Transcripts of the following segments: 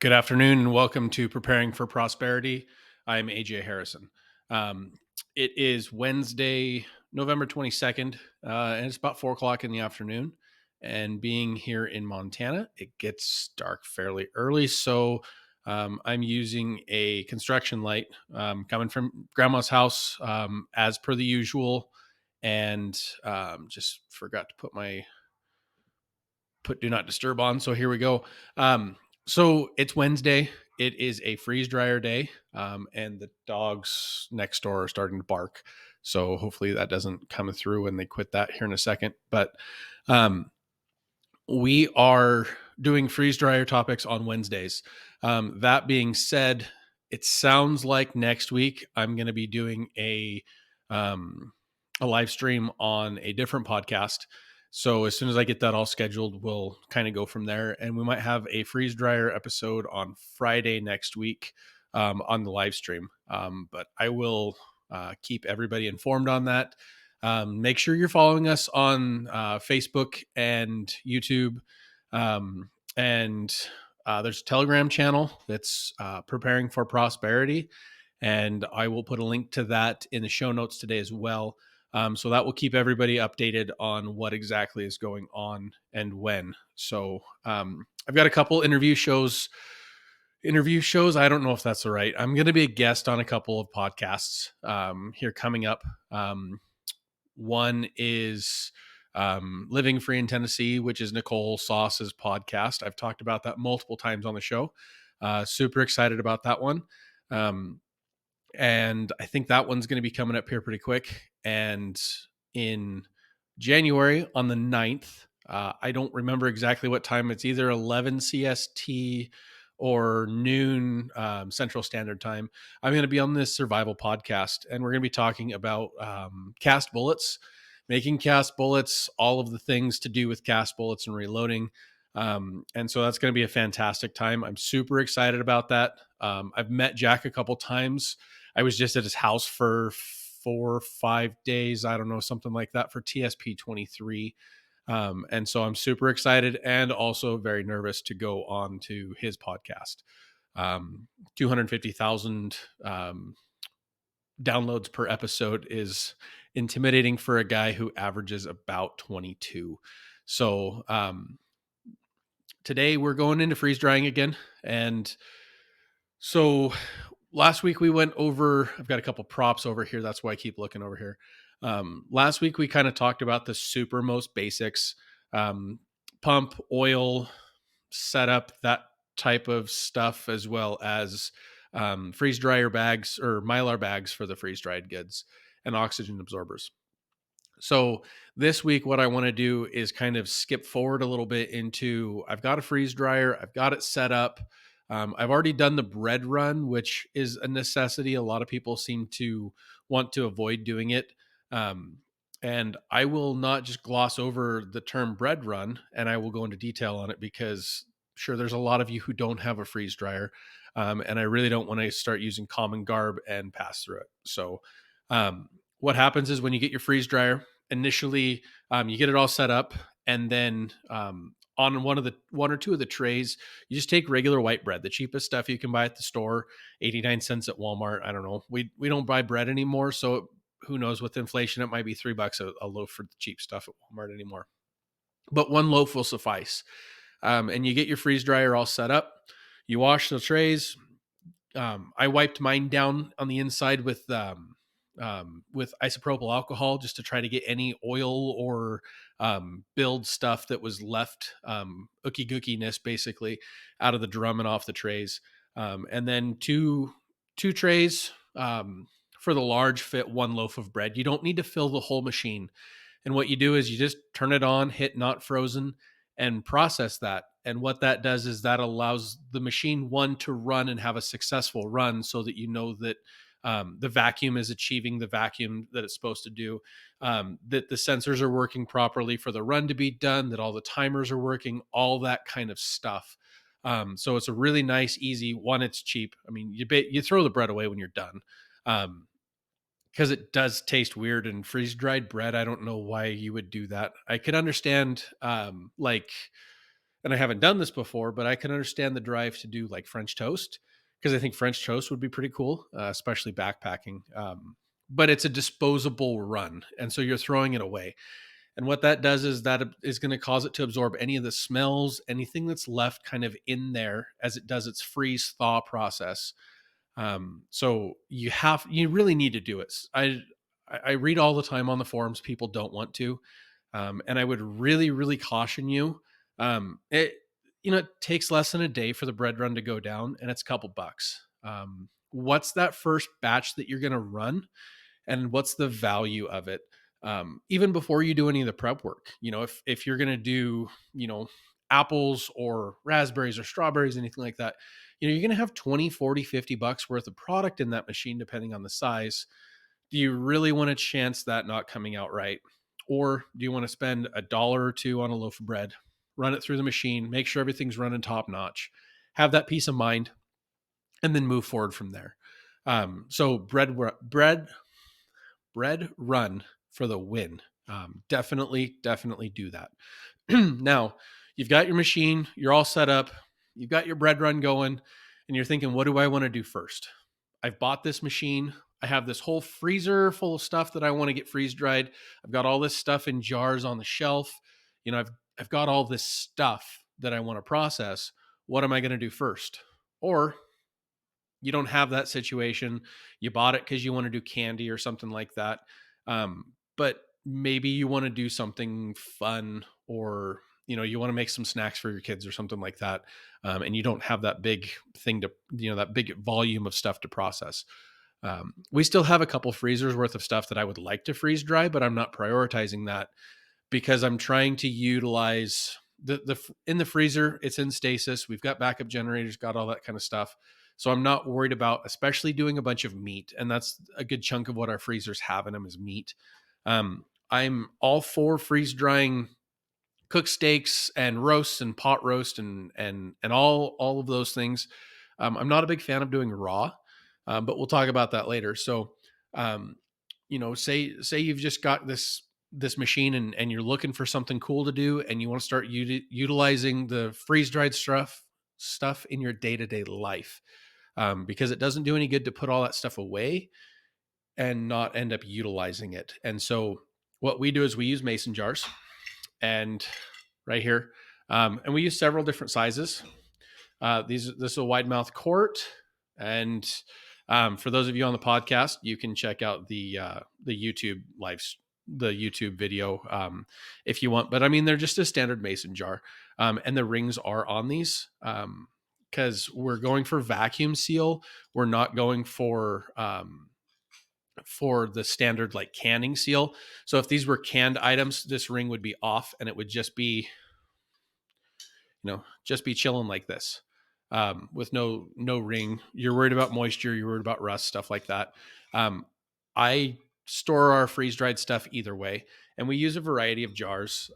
Good afternoon and welcome to Preparing for Prosperity. I'm AJ Harrison. Um, it is Wednesday, November 22nd, and it's about 4 o'clock in the afternoon. And being here in Montana, it gets dark fairly early. So I'm using a construction light coming from grandma's house as per the usual. And just forgot to put do not disturb on. So here we go. So it's Wednesday. It is a freeze dryer day, and the dogs next door are starting to bark. So hopefully that doesn't come through when they quit that here in a second. But um, we are doing freeze dryer topics on Wednesdays. That being said, it sounds like next week I'm going to be doing um, a live stream on a different podcast. So as soon as I get that all scheduled, we'll kind of go from there, and we might have a freeze dryer episode on Friday next week on the live stream. But I will keep everybody informed on that. Make sure you're following us on Facebook and YouTube. And there's a Telegram channel that's Preparing for Prosperity. And I will put a link to that in the show notes today as well. So that will keep everybody updated on what exactly is going on and when. So I've got a couple interview shows. I don't know if that's the right. I'm going to be a guest on a couple of podcasts here coming up. One is Living Free in Tennessee, which is Nicole Sauce's podcast. I've talked about that multiple times on the show. Super excited about that one. And I think that one's going to be coming up here pretty quick. And in January on the 9th, I don't remember exactly what time. It's either 11 CST or noon Central Standard Time. I'm going to be on this survival podcast, and we're going to be talking about cast bullets, making cast bullets, all of the things to do with cast bullets and reloading. And so that's going to be a fantastic time. I'm super excited about that. I've met Jack a couple times. I was just at his house for 4 or 5 days. I don't know, something like that for TSP 23. And so I'm super excited and also very nervous to go on to his podcast. 250,000 downloads per episode is intimidating for a guy who averages about 22. So today we're going into freeze drying again. And so last week we went over, I've got a couple props over here. That's why I keep looking over here. Last week we kind of talked about the super most basics, um, pump, oil, setup, that type of stuff, as well as freeze dryer bags or Mylar bags for the freeze dried goods and oxygen absorbers. So this week, what I want to do is kind of skip forward a little bit into I've got a freeze dryer, I've got it set up. I've already done the bread run, which is a necessity. A lot of people seem to want to avoid doing it. Um, and I will not just gloss over the term bread run, and I will go into detail on it because, sure, there's a lot of you who don't have a freeze dryer. And I really don't want to start using common garb and pass through it. So, what happens is when you get your freeze dryer, initially you get it all set up, and then on one or two of the trays, you just take regular white bread, the cheapest stuff you can buy at the store, 89 cents at Walmart. I don't know, we don't buy bread anymore, so who knows, with inflation it might be $3 a loaf for the cheap stuff at Walmart anymore, but one loaf will suffice. And you get your freeze dryer all set up, you wash the trays. I wiped mine down on the inside with isopropyl alcohol just to try to get any oil or build stuff that was left, ookie gookiness basically, out of the drum and off the trays. And then two trays for the large fit one loaf of bread. You don't need to fill the whole machine. And what you do is you just turn it on, hit not frozen, and process that. And what that does is that allows the machine one to run and have a successful run so that you know that the vacuum is achieving the vacuum that it's supposed to do, that the sensors are working properly for the run to be done, that all the timers are working, all that kind of stuff. So it's a really nice, easy one. It's cheap. I mean, you throw the bread away when you're done. Um, because it does taste weird, and freeze dried bread, I don't know why you would do that. I could understand like And I haven't done this before, but I can understand the drive to do like French toast, because I think French toast would be pretty cool, especially backpacking. But it's a disposable run, and so you're throwing it away. And what that does is that is going to cause it to absorb any of the smells, anything that's left kind of in there as it does its freeze thaw process. So you really need to do it. I read all the time on the forums, people don't want to, and I would really, really caution you. It it takes less than a day for the bread run to go down, and it's a couple bucks. What's that first batch that you're going to run, and what's the value of it? Even before you do any of the prep work, if you're going to do, apples or raspberries or strawberries, anything like that, you're going to have 20, 40, 50 bucks worth of product in that machine, depending on the size. Do you really want to chance that not coming out right? Or do you want to spend a dollar or two on a loaf of bread, run it through the machine, make sure everything's running top notch, have that peace of mind, and then move forward from there? So bread run for the win. Definitely do that. Now, you've got your machine, you're all set up, you've got your bread run going, and you're thinking, what do I want to do first? I've bought this machine. I have this whole freezer full of stuff that I want to get freeze dried. I've got all this stuff in jars on the shelf. I've got all this stuff that I want to process. What am I going to do first? Or you don't have that situation. You bought it because you want to do candy or something like that. But maybe you want to do something fun, or you want to make some snacks for your kids or something like that, and you don't have that big thing to that big volume of stuff to process. We still have a couple freezers worth of stuff that I would like to freeze dry, but I'm not prioritizing that because I'm trying to utilize the in the freezer. It's in stasis. We've got backup generators, got all that kind of stuff. So I'm not worried about, especially doing a bunch of meat, and that's a good chunk of what our freezers have in them is meat. I'm all for freeze drying cooked steaks and roasts and pot roast and all of those things. I'm not a big fan of doing raw, but we'll talk about that later. So, say you've just got this machine, and you're looking for something cool to do, and you want to start utilizing the freeze dried stuff in your day to day life, because it doesn't do any good to put all that stuff away and not end up utilizing it. And so what we do is we use mason jars, and right here, and we use several different sizes. This is a wide mouth quart, and for those of you on the podcast, you can check out the YouTube the YouTube video, if you want. But I mean, they're just a standard mason jar, and the rings are on these, because we're going for vacuum seal. We're not going for the standard like canning seal. So if these were canned items, this ring would be off, and it would just be chilling like this, with no ring. You're worried about moisture, you're worried about rust, stuff like that. I store our freeze dried stuff either way, and we use a variety of jars,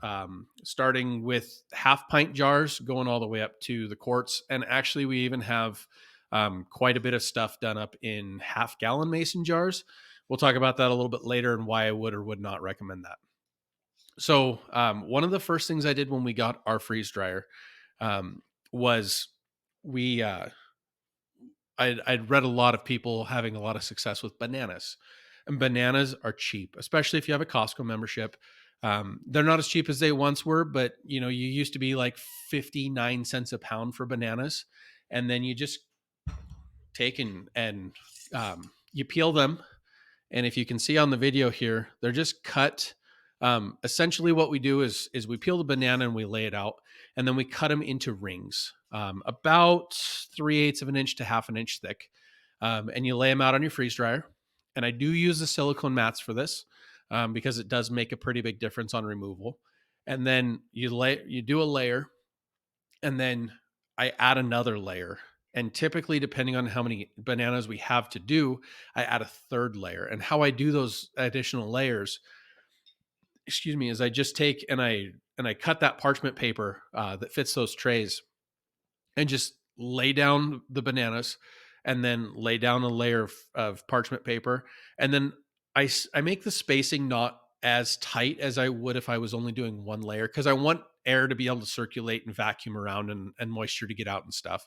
starting with half pint jars, going all the way up to the quarts. And actually, we even have quite a bit of stuff done up in half gallon mason jars. We'll talk about that a little bit later and why I would or would not recommend that. So, one of the first things I did when we got our freeze dryer, was we I'd read a lot of people having a lot of success with bananas, and bananas are cheap, especially if you have a Costco membership. They're not as cheap as they once were, but you used to be like 59 cents a pound for bananas, and then you just take and you peel them. And if you can see on the video here, they're just cut. Essentially what we do is we peel the banana and we lay it out, and then we cut them into rings, about 3/8 of an inch to half an inch thick. And you lay them out on your freeze dryer. And I do use the silicone mats for this, because it does make a pretty big difference on removal. And then you do a layer, and then I add another layer. And typically, depending on how many bananas we have to do, I add a third layer. And how I do those additional layers, is I just take and I cut that parchment paper, that fits those trays, and just lay down the bananas, and then lay down a layer of parchment paper. And then I make the spacing not as tight as I would if I was only doing one layer, because I want air to be able to circulate and vacuum around and moisture to get out and stuff.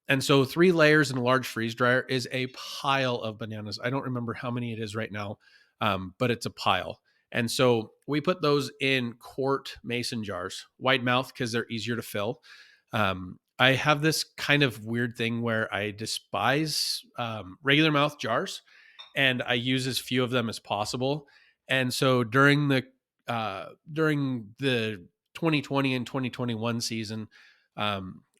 And so 3 layers in a large freeze dryer is a pile of bananas. I don't remember how many it is right now, but it's a pile. And so we put those in quart mason jars, wide mouth because they're easier to fill. I have this kind of weird thing where I despise regular mouth jars, and I use as few of them as possible. And so during the 2020 and 2021 season,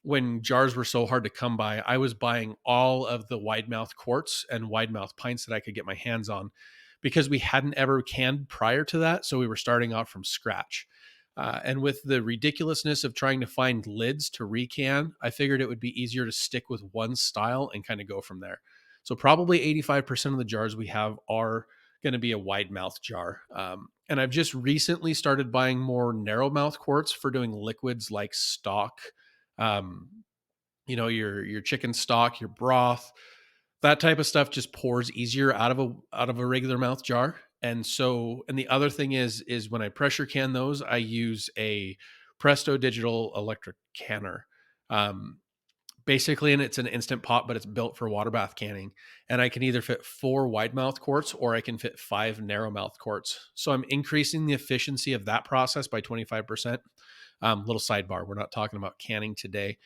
when jars were so hard to come by, I was buying all of the wide mouth quarts and wide mouth pints that I could get my hands on because we hadn't ever canned prior to that. So we were starting off from scratch. And with the ridiculousness of trying to find lids to recan, I figured it would be easier to stick with one style and kind of go from there. So probably 85% of the jars we have are going to be a wide mouth jar. And I've just recently started buying more narrow mouth quarts for doing liquids like stock, um, your chicken stock, your broth, that type of stuff just pours easier out of a regular mouth jar. And the other thing is when I pressure can those, I use a Presto Digital electric canner. Um, Basically, and it's an instant pot, but it's built for water bath canning. And I can either fit 4 wide mouth quarts or I can fit 5 narrow mouth quarts. So I'm increasing the efficiency of that process by 25%. Little sidebar, we're not talking about canning today.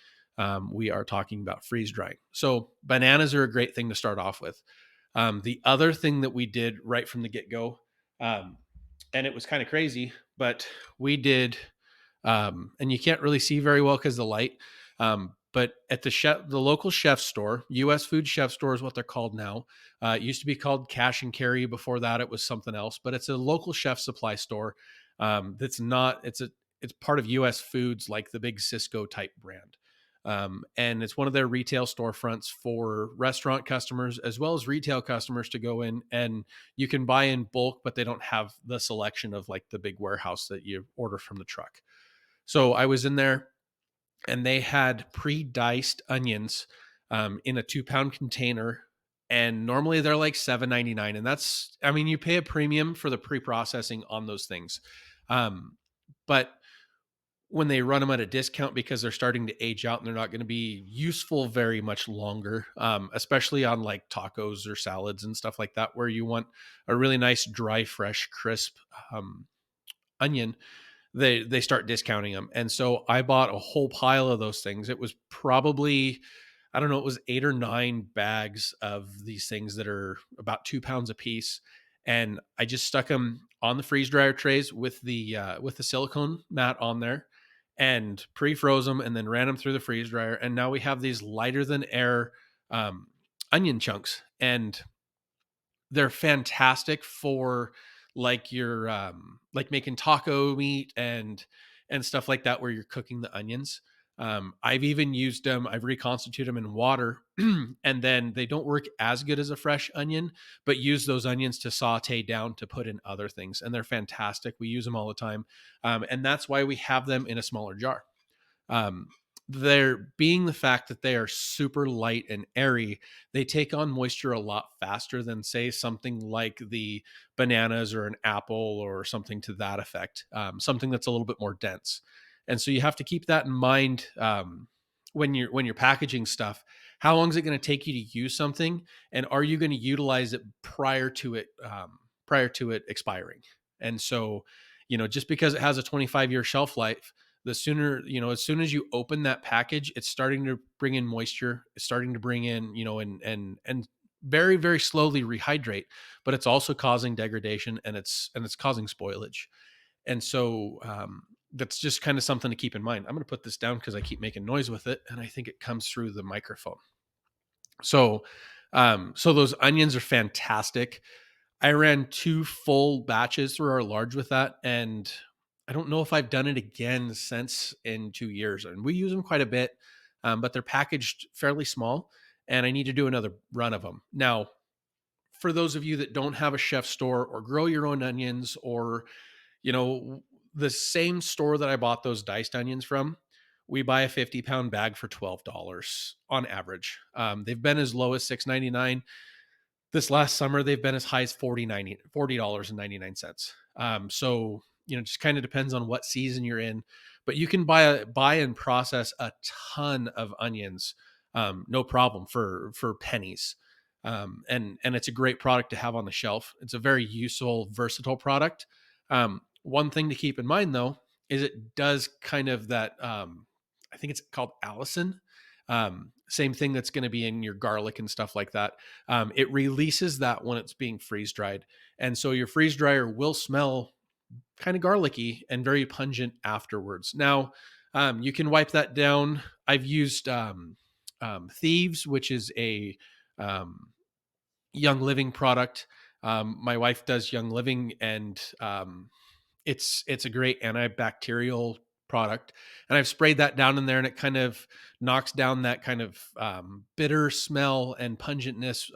We are talking about freeze drying. So bananas are a great thing to start off with. The other thing that we did right from the get go, um, and it was kind of crazy, but we did, and you can't really see very well because the light. But at the local chef store, U.S. Food Chef Store is what they're called now. It used to be called Cash and Carry. Before that, it was something else. But it's a local chef supply store. That's not. It's part of U.S. Foods, like the big Cisco type brand. And it's one of their retail storefronts for restaurant customers as well as retail customers to go in, and you can buy in bulk, but they don't have the selection of like the big warehouse that you order from the truck. So I was in there and they had pre-diced onions in a 2-pound container, and normally they're like $7.99, and that's, I mean, you pay a premium for the pre-processing on those things. But when they run them at a discount because they're starting to age out and they're not going to be useful very much longer, especially on like tacos or salads and stuff like that, where you want a really nice, dry, fresh, crisp onion, they start discounting them. And so I bought a whole pile of those things. It was probably, I don't know, it was 8 or 9 bags of these things that are about 2 pounds a piece. And I just stuck them on the freeze dryer trays with the silicone mat on there and pre-froze them and then ran them through the freeze dryer. And now we have these lighter than air um, onion chunks, and they're fantastic for like your like making taco meat and stuff like that where you're cooking the onions. I've even used them, I've reconstituted them in water and then they don't work as good as a fresh onion, but use those onions to saute down to put in other things, and they're fantastic. We use them all the time. And that's why we have them in a smaller jar. um, they're being the fact that they are super light and airy, they take on moisture a lot faster than say something like the bananas or an apple or something to that effect, something that's a little bit more dense. And so you have to keep that in mind when you're packaging stuff. How long is it going to take you to use something, and are you going to utilize it prior to it expiring? And so, just because it has a 25-year shelf life, the sooner, as soon as you open that package, it's starting to bring in moisture, it's starting to bring in, and very, very slowly rehydrate, but it's also causing degradation, and it's causing spoilage. And so that's just kind of something to keep in mind. I'm going to put this down because I keep making noise with it, and I think it comes through the microphone. So those onions are fantastic. I ran 2 full batches through our large with that, and I don't know if I've done it again since in 2 years. And we use them quite a bit, but they're packaged fairly small, and I need to do another run of them. Now, for those of you that don't have a chef store or grow your own onions, or, you know, the same store that I bought those diced onions from, we buy a 50-pound bag for $12 on average. They've been as low as $6.99. This last summer, they've been as high as $40.99. So, just kind of depends on what season you're in. but you can buy and process a ton of onions, no problem, for pennies. And it's a great product to have on the shelf. It's a very useful, versatile product. One thing to keep in mind though is it does kind of that. I think it's called Allison. Same thing that's going to be in your garlic and stuff like that. It releases that when it's being freeze dried, and so your freeze dryer will smell kind of garlicky and very pungent afterwards. Now, you can wipe that down. I've used Thieves, which is a um, Young Living product. My wife does Young Living, and it's a great antibacterial product. And I've sprayed that down in there, and it kind of knocks down that kind of bitter smell and pungentness,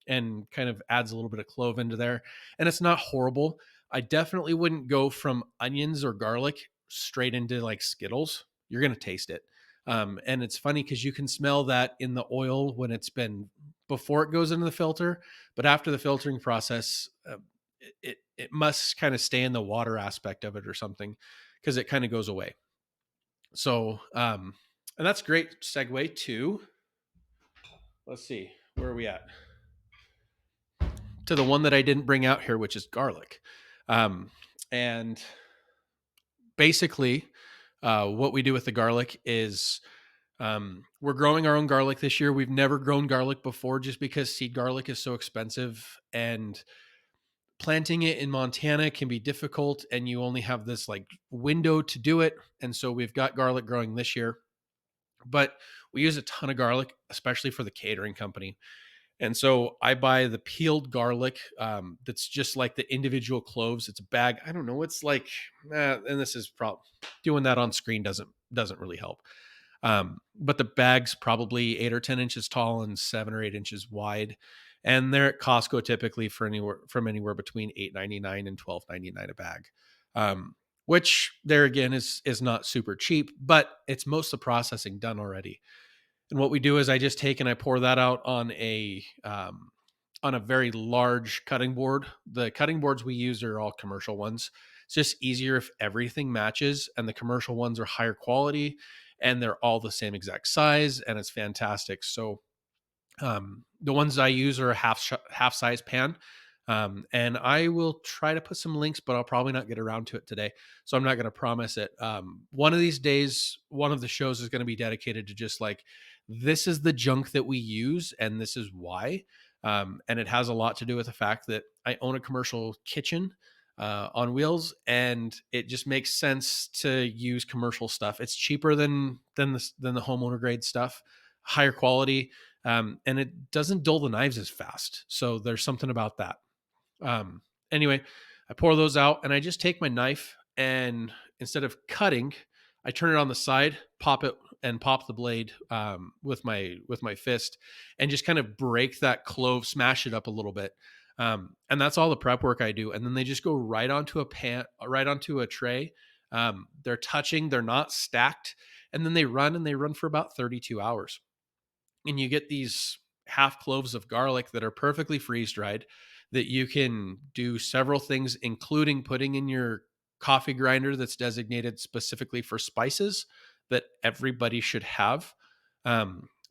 and kind of adds a little bit of clove into there. And it's not horrible. I definitely wouldn't go from onions or garlic straight into like Skittles. You're going to taste it. And it's funny because you can smell that in the oil when it's been before it goes into the filter, but after the filtering process, it must kind of stay in the water aspect of it or something, because it kind of goes away. So and that's a great segue to, let's see, where are we at, to the one that I didn't bring out here, which is garlic. And basically, what we do with the garlic is, we're growing our own garlic this year. We've never grown garlic before just because seed garlic is so expensive, and planting it in Montana can be difficult, and you only have this like window to do it. And so we've got garlic growing this year, but we use a ton of garlic, especially for the catering company. And so I buy the peeled garlic, that's just like the individual cloves. It's a bag. I don't know. It's like, and this is probably, doing that on screen doesn't really help. But the bag's probably 8 or 10 inches tall and 7 or 8 inches wide, and they're at Costco typically for anywhere between $8.99 and $12.99 a bag. Which there again is not super cheap, but it's most of the processing done already. And what we do is I just take and I pour that out on a very large cutting board. The cutting boards we use are all commercial ones. It's just easier if everything matches, and the commercial ones are higher quality, and they're all the same exact size, and it's fantastic. So the ones I use are a half size pan. And I will try to put some links, but I'll probably not get around to it today. So I'm not going to promise it. One of these days, one of the shows is going to be dedicated to just like, this is the junk that we use, and this is why. And it has a lot to do with the fact that I own a commercial kitchen on wheels, and it just makes sense to use commercial stuff. It's cheaper than the homeowner grade stuff, higher quality, and it doesn't dull the knives as fast. So there's something about that. Anyway, I pour those out, and I just take my knife, and instead of cutting, I turn it on the side, pop the blade, with my fist, and just kind of break that clove, smash it up a little bit. And that's all the prep work I do. And then they just go right onto a pan, right onto a tray. They're touching, they're not stacked, and then they run for about 32 hours. And you get these half cloves of garlic that are perfectly freeze dried, that you can do several things, including putting in your coffee grinder that's designated specifically for spices, that everybody should have,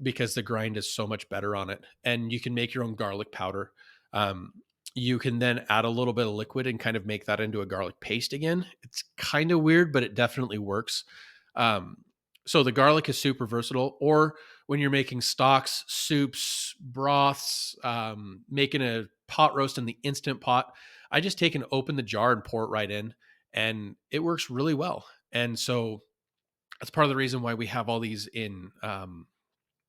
because the grind is so much better on it. And you can make your own garlic powder. Um, you can then add a little bit of liquid and kind of make that into a garlic paste again. It's kind of weird, but it definitely works. Um, so the garlic is super versatile. Or when you're making stocks, soups, broths, making a pot roast in the Instant Pot, I just take and open the jar and pour it right in, and it works really well. And so that's part of the reason why we have all these in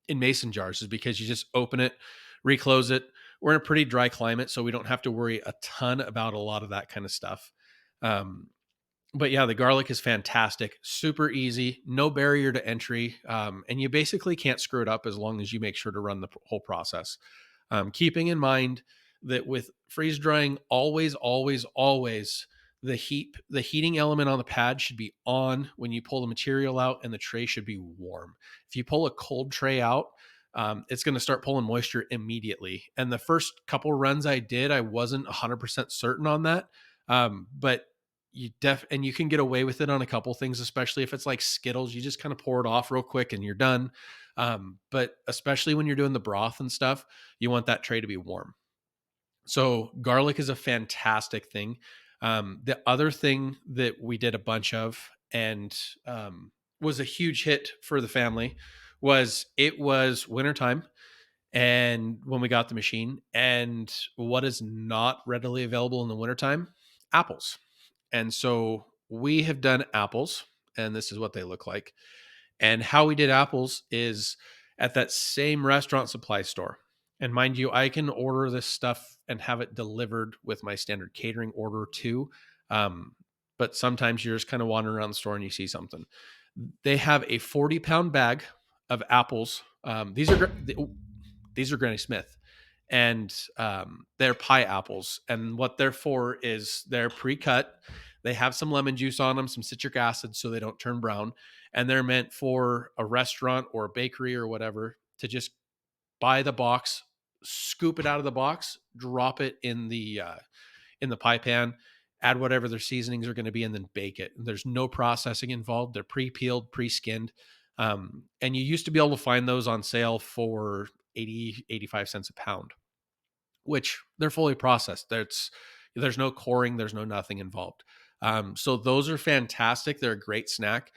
mason jars, is because you just open it, reclose it. We're in a pretty dry climate, so we don't have to worry a ton about a lot of that kind of stuff. Um, but yeah, the garlic is fantastic, super easy, no barrier to entry, and you basically can't screw it up as long as you make sure to run the whole process. Keeping in mind that with freeze drying, always the heating element on the pad should be on when you pull the material out, and the tray should be warm. If you pull a cold tray out, it's going to start pulling moisture immediately. And the first couple runs I did, I wasn't 100% certain on that, but and you can get away with it on a couple things, especially if it's like Skittles. You just kind of pour it off real quick and you're done. But especially when you're doing the broth and stuff, you want that tray to be warm. So garlic is a fantastic thing. The other thing that we did a bunch of, and was a huge hit for the family, was it was wintertime and when we got the machine, and what is not readily available in the wintertime? Apples. And so we have done apples, and this is what they look like. And how we did apples is at that same restaurant supply store. And mind you, I can order this stuff and have it delivered with my standard catering order too. Um, but sometimes you're just kind of wandering around the store and you see something. They have a 40-pound bag of apples. These are Granny Smith, and they're pie apples. And what they're for is they're pre-cut. They have some lemon juice on them, some citric acid, so they don't turn brown. And they're meant for a restaurant or a bakery or whatever to just buy the box, scoop it out of the box, drop it in the pie pan, add whatever their seasonings are going to be, and then bake it. There's no processing involved. They're pre-peeled, pre-skinned. And you used to be able to find those on sale for 85 cents a pound, which they're fully processed. There's no coring, there's no nothing involved. So those are fantastic. They're a great snack.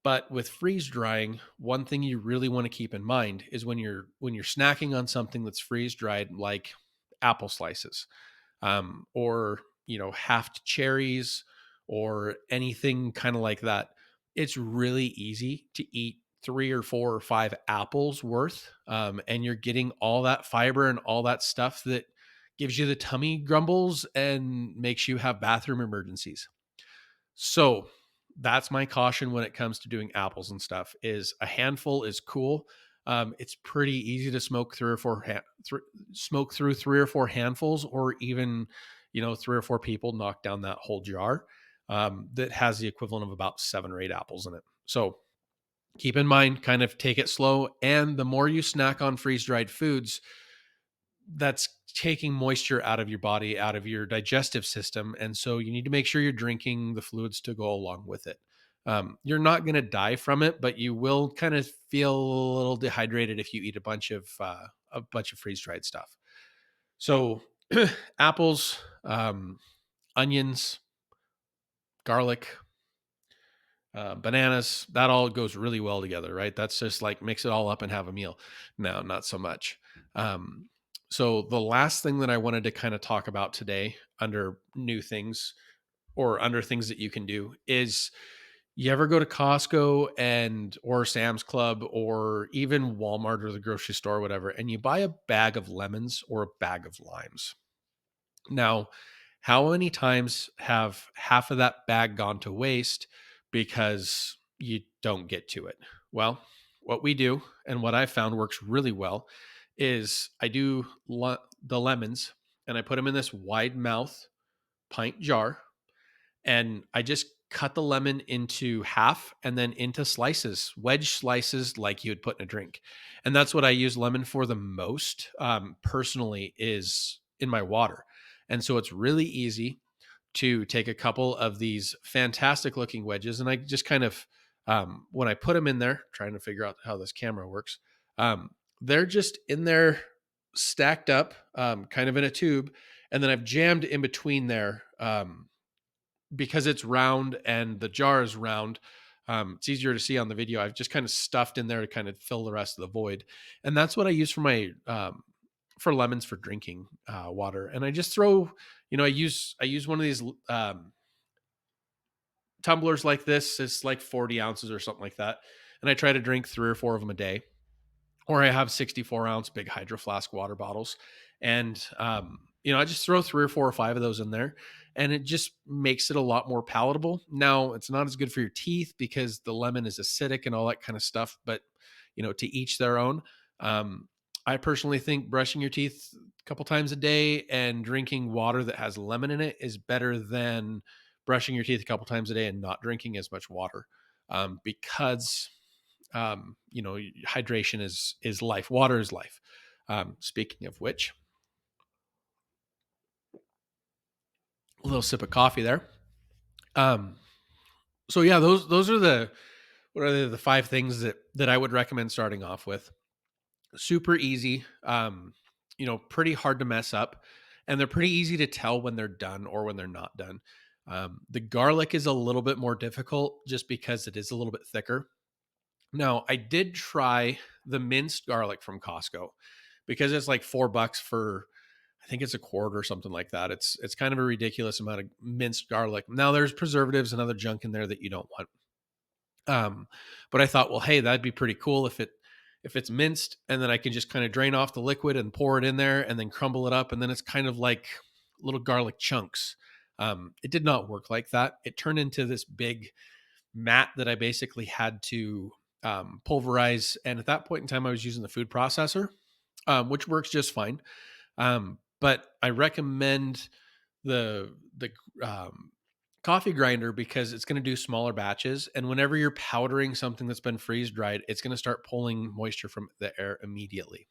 But with freeze drying, one thing you really want to keep in mind is when you're snacking on something that's freeze dried, like apple slices, or halved cherries, or anything kind of like that. It's really easy to eat 3 or 4 or 5 apples worth, and you're getting all that fiber and all that stuff that gives you the tummy grumbles and makes you have bathroom emergencies. So that's my caution when it comes to doing apples and stuff. Is a handful is cool. It's pretty easy to smoke smoke through 3 or 4 handfuls, or even 3 or 4 people knock down that whole jar. That has the equivalent of about 7 or 8 apples in it. So keep in mind, kind of take it slow. And the more you snack on freeze dried foods, that's taking moisture out of your body, out of your digestive system. And so you need to make sure you're drinking the fluids to go along with it. You're not going to die from it, but you will kind of feel a little dehydrated if you eat a bunch of freeze dried stuff. So apples, onions, garlic, bananas, that all goes really well together, right? That's just like mix it all up and have a meal. No, not so much. Um, so the last thing that I wanted to kind of talk about today, under new things or under things that you can do, is you ever go to Costco or Sam's Club or even Walmart or the grocery store or whatever, and you buy a bag of lemons or a bag of limes. Now, how many times have half of that bag gone to waste because you don't get to it? Well, what we do and what I found works really well is I do the lemons, and I put them in this wide mouth pint jar, and I just cut the lemon into half and then into slices, wedge slices, like you would put in a drink. And that's what I use lemon for the most, personally, is in my water. And so it's really easy to take a couple of these fantastic looking wedges, and I just kind of, when I put them in there, trying to figure out how this camera works, they're just in there stacked up, kind of in a tube, and then I've jammed in between there, because it's round and the jar is round. It's easier to see on the video. I've just kind of stuffed in there to kind of fill the rest of the void, and that's what I use for my for lemons for drinking water. And I just throw, I use one of these tumblers like this. It's like 40 ounces or something like that, and I try to drink 3 or 4 of them a day. Or I have 64-ounce big Hydro Flask water bottles, and I just throw 3 or 4 or 5 of those in there, and it just makes it a lot more palatable. Now, it's not as good for your teeth because the lemon is acidic and all that kind of stuff, but to each their own. I personally think brushing your teeth a couple times a day and drinking water that has lemon in it is better than brushing your teeth a couple times a day and not drinking as much water, because hydration is life. Water is life. Speaking of which, A little sip of coffee there. Um, so yeah, those are the what are the five things that I would recommend starting off with. Super easy, pretty hard to mess up, and they're pretty easy to tell when they're done or when they're not done. The garlic is a little bit more difficult just because it is a little bit thicker. Now, I did try the minced garlic from Costco because it's like $4 for I think it's a quart or something like that. It's kind of a ridiculous amount of minced garlic. Now there's preservatives and other junk in there that you don't want. Um, but I thought, well, hey, that'd be pretty cool if it's minced and then I can just kind of drain off the liquid and pour it in there and then crumble it up and then it's kind of like little garlic chunks. It did not work like that. It turned into this big mat that I basically had to pulverize. And at that point in time, I was using the food processor, which works just fine. But I recommend the coffee grinder because it's going to do smaller batches, and whenever you're powdering something that's been freeze dried, it's going to start pulling moisture from the air immediately.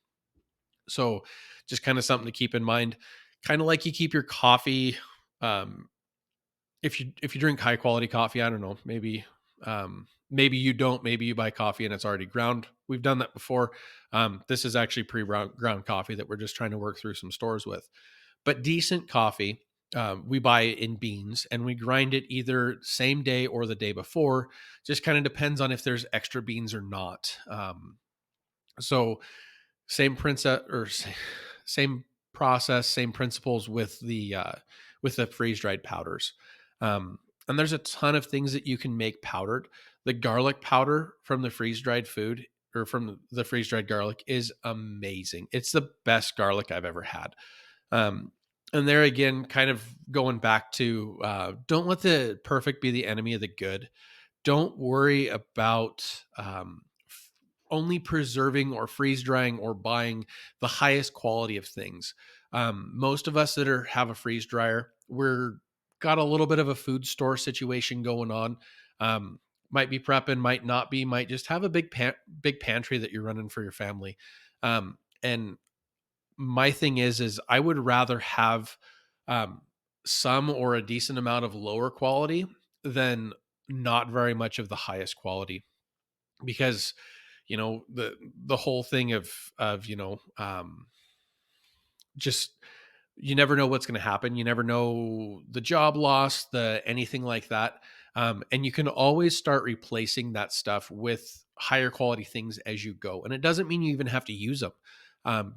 So, just kind of something to keep in mind. Kind of like you keep your coffee. Um, if you drink high quality coffee, I don't know, maybe you don't, maybe you buy coffee and it's already ground. We've done that before. This is actually pre-ground coffee that we're just trying to work through some stores with. But decent coffee, we buy it in beans and we grind it either same day or the day before. Just kind of depends on if there's extra beans or not. So same principle or same process, same principles with the freeze dried powders. And there's a ton of things that you can make powdered. The garlic powder from the freeze dried food or from the freeze dried garlic is amazing. It's the best garlic I've ever had. Um, and there again, kind of going back to don't let the perfect be the enemy of the good. Don't worry about only preserving or freeze drying or buying the highest quality of things. Most of us that have a freeze dryer, we're got a little bit of a food store situation going on. Um, might be prepping, might not be, might just have a big pantry that you're running for your family. And my thing is I would rather have um, some or a decent amount of lower quality than not very much of the highest quality because the whole thing of just you never know what's going to happen. You never know the job loss, the anything like that. And you can always start replacing that stuff with higher quality things as you go. And it doesn't mean you even have to use them.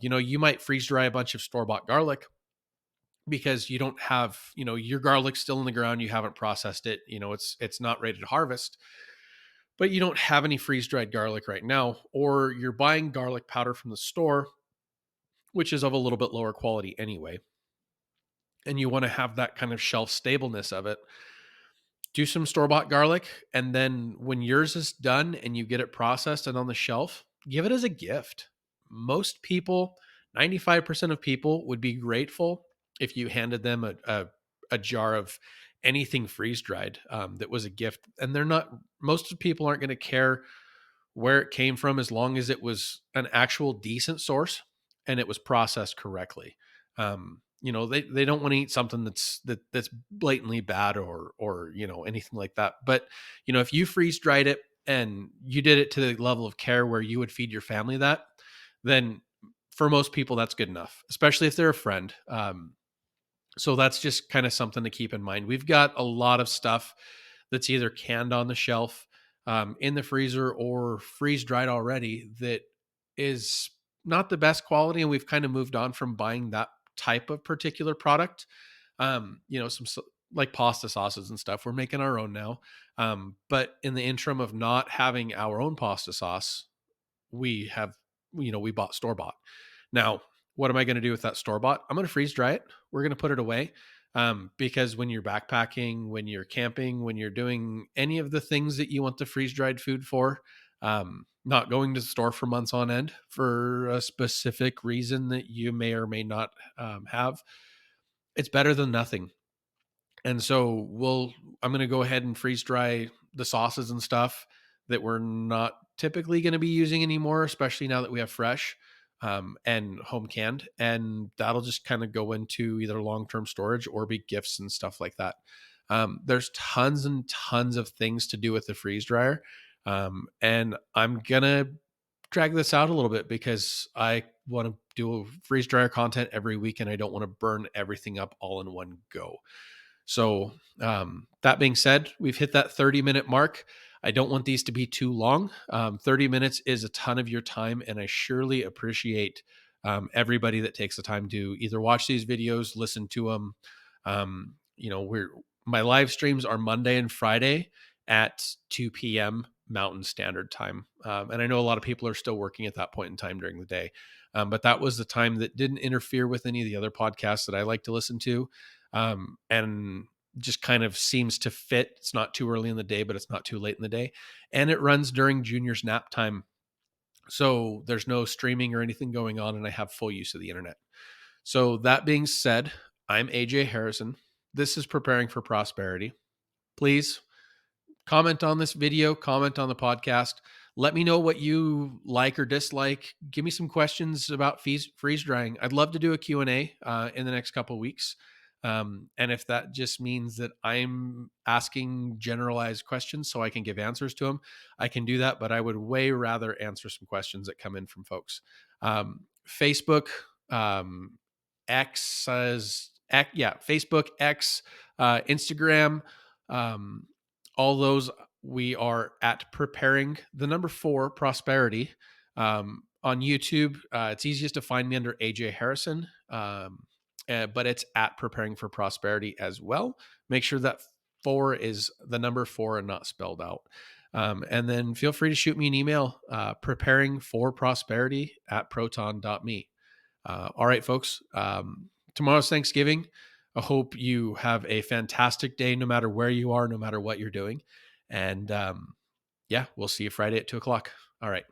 You might freeze dry a bunch of store bought garlic because you don't have, your garlic's still in the ground. You haven't processed it. It's not ready to harvest, but you don't have any freeze dried garlic right now, or you're buying garlic powder from the store, which is of a little bit lower quality anyway, and you want to have that kind of shelf stableness of it. Do some store bought garlic, and then when yours is done and you get it processed and on the shelf, give it as a gift. Most people, 95% of people, would be grateful if you handed them a jar of anything freeze dried that was a gift. And most people aren't going to care where it came from as long as it was an actual decent source and it was processed correctly. They don't want to eat something that's blatantly bad or anything like that. But if you freeze dried it and you did it to the level of care where you would feed your family that, then for most people that's good enough, especially if they're a friend. So that's just kind of something to keep in mind. We've got a lot of stuff that's either canned on the shelf, in the freezer, or freeze dried already that is not the best quality. And we've kind of moved on from buying that type of particular product. Like pasta sauces and stuff. We're making our own now. But in the interim of not having our own pasta sauce, we have, we bought store bought. Now, what am I going to do with that store bought? I'm going to freeze dry it. We're going to put it away. Because when you're backpacking, when you're camping, when you're doing any of the things that you want the freeze dried food for, not going to the store for months on end for a specific reason that you may or may not have, it's better than nothing. And so I'm going to go ahead and freeze dry the sauces and stuff that we're not typically going to be using anymore, especially now that we have fresh. and home canned, and that'll just kind of go into either long-term storage or be gifts and stuff like that. There's tons and tons of things to do with the freeze dryer. And I'm gonna drag this out a little bit because I want to do freeze dryer content every week and I don't want to burn everything up all in one go. So, that being said, we've hit that 30-minute mark. I don't want these to be too long. 30 minutes is a ton of your time, and I surely appreciate everybody that takes the time to either watch these videos, listen to them. We're my live streams are Monday and Friday at 2 p.m. Mountain Standard Time, and I know a lot of people are still working at that point in time during the day. But that was the time that didn't interfere with any of the other podcasts that I like to listen to, and just kind of seems to fit. It's not too early in the day, but it's not too late in the day. And it runs during Junior's nap time. So there's no streaming or anything going on, and I have full use of the internet. So that being said, I'm AJ Harrison. This is Preparing for Prosperity. Please comment on this video, comment on the podcast. Let me know what you like or dislike. Give me some questions about freeze drying. I'd love to do a Q&A in the next couple of weeks. And if that just means that I'm asking generalized questions so I can give answers to them, I can do that. But I would way rather answer some questions that come in from folks. Facebook, X, Facebook, X, Instagram, all those, we are at Preparing the number 4 Prosperity. On YouTube, it's easiest to find me under AJ Harrison, but it's at Preparing for Prosperity as well. Make sure that 4 is the number 4 and not spelled out. And then feel free to shoot me an email, preparingforprosperity@proton.me. All right, folks. Tomorrow's Thanksgiving. I hope you have a fantastic day, no matter where you are, no matter what you're doing. And yeah, we'll see you Friday at 2:00. All right.